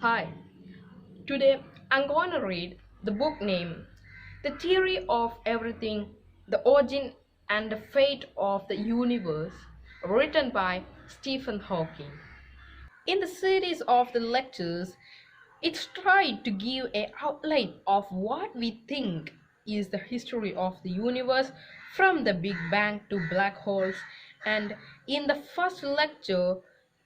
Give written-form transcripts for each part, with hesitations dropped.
Hi, today I'm going to read the book named The Theory of Everything, The Origin and the Fate of the Universe, written by Stephen Hawking. In the series of the lectures, it's tried to give an outline of what we think is the history of the universe from the Big Bang to black holes, and in the first lecture,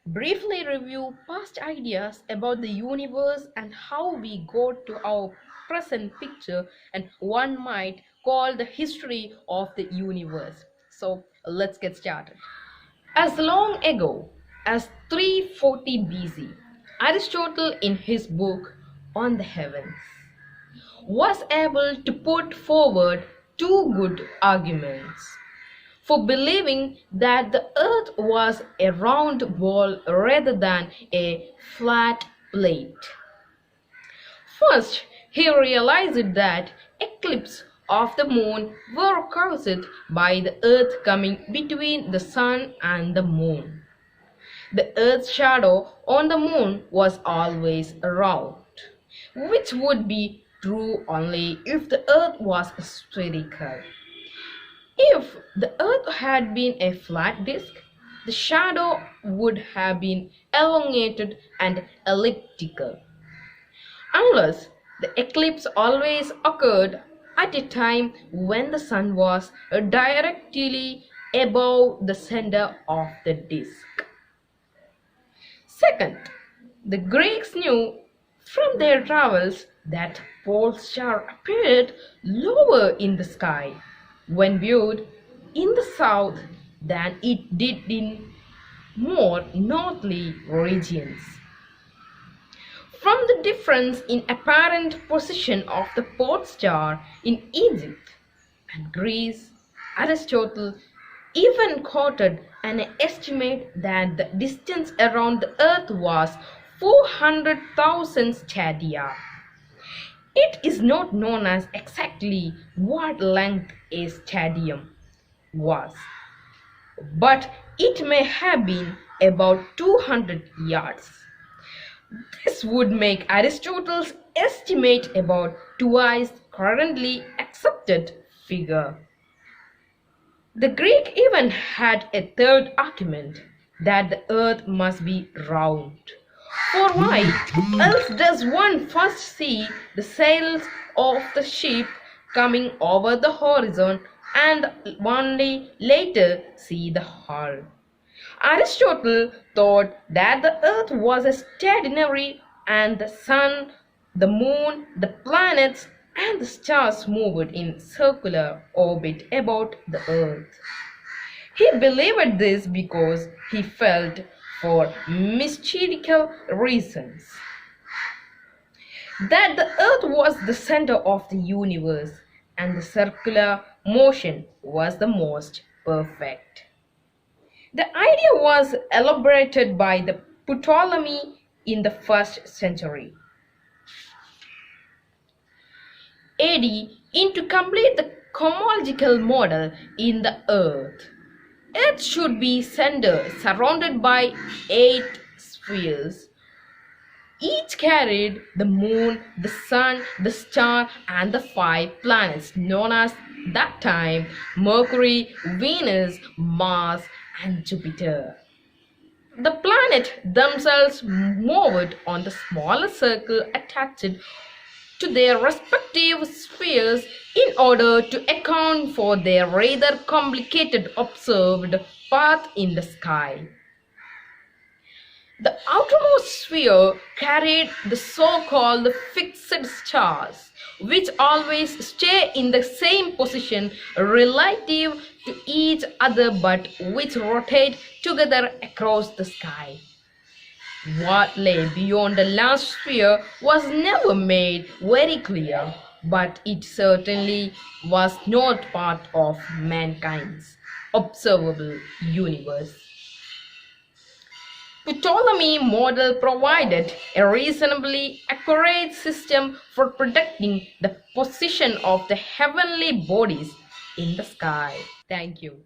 briefly review past ideas about the universe and how we got to our present picture and one might call the history of the universe. So let's get started. As long ago as 340 BC, Aristotle, in his book On the Heavens, was able to put forward two good arguments for believing that the earth was a round ball rather than a flat plate. First, he realized that eclipses of the moon were caused by the earth coming between the sun and the moon. The earth's shadow on the moon was always round, which would be true only if the earth was spherical. If the earth had been a flat disk, the shadow would have been elongated and elliptical. Unless the eclipse always occurred at a time when the sun was directly above the center of the disk. Second, the Greeks knew from their travels that pole star appeared lower in the sky when viewed in the south than it did in more northerly regions. From the difference in apparent position of the pole star in Egypt and Greece, Aristotle even quoted an estimate that the distance around the earth was 400,000 stadia. It is not known as exactly what length a stadium was, but it may have been about 200 yards. This would make Aristotle's estimate about twice currently accepted figure. The Greek even had a third argument, that the earth must be round. For why else does one first see the sails of the ship coming over the horizon and only later see the hull? Aristotle thought that the earth was a stationary and the sun, the moon, the planets and the stars moved in circular orbit about the earth. He believed this because he felt, for mystical reasons, that the earth was the center of the universe and the circular motion was the most perfect. The idea was elaborated by the Ptolemy in the 1st century AD to complete the cosmological model in the earth. Earth should be center surrounded by 8 spheres. Each carried the moon, the sun, the star and the 5 planets known as that time Mercury, Venus, Mars and Jupiter. The planets themselves moved on the smaller circle attached to their respective spheres in order to account for their rather complicated observed path in the sky. The outermost sphere carried the so-called fixed stars, which always stay in the same position relative to each other but which rotate together across the sky. What lay beyond the last sphere was never made very clear, but it certainly was not part of mankind's observable universe. Ptolemy's model provided a reasonably accurate system for predicting the position of the heavenly bodies in the sky. Thank you.